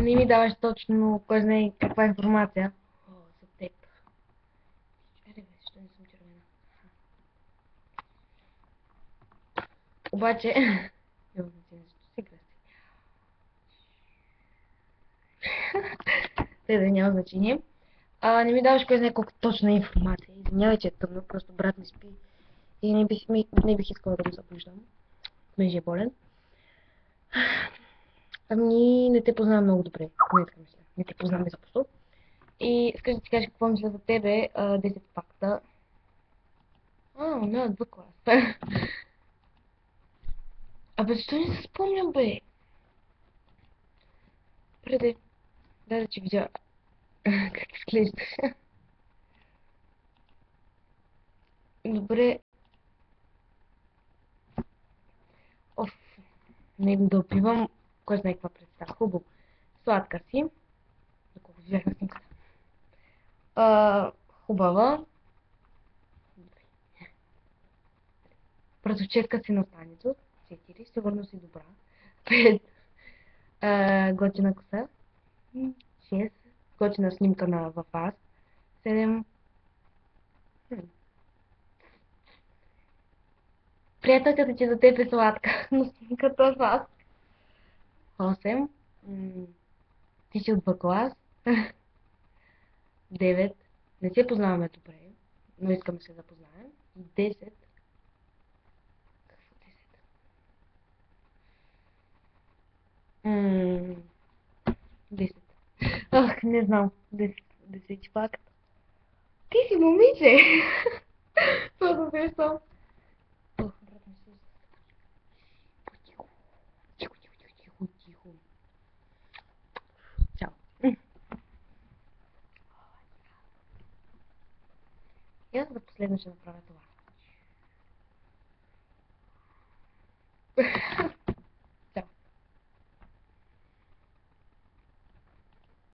не ми даваш точно кой знае каква информация. О, за теб. Аре бе, защо не съм червена? Обаче... Няма значение, защо си кръсти. Те да няма значение. Не ми даваш кой знае колко точна информация. Извинявай, че е тъмно, просто брат ми спи. И не бих искала да го събуждам. Понеже е болен. Ами, не те познавам много добре. Не така мисля. Не те познавам изобщо. И искаш да ти кажа какво мисля за тебе. 10 факта. Не, два клас. Абе, защо не се спомням, бе? Преди, да ти видя как изглеждаш. Добре. Оф, не да опивам. Кой знае каква представа. Хубаво. Сладка си. Доколко взех на снимката. Хубава. Братовчетка си на Станицо. 4. Сигурно си добра. 5. Готина коса. 6. Готина снимка на във вас. 7. Приятелката ти за теб е сладка. Но снимката с вас. 8. Ти си от клас. 9. Не се познаваме добре, но искаме се да познаем. 10. Какво 10? 10. Ах, не знам. 10 факт. Ти си момиче! Това го сещам. Ох, брат ми се. Тихо. Тихо, тихо, тихо, тихо, тихо. Чао. И аз за последно ще направя това.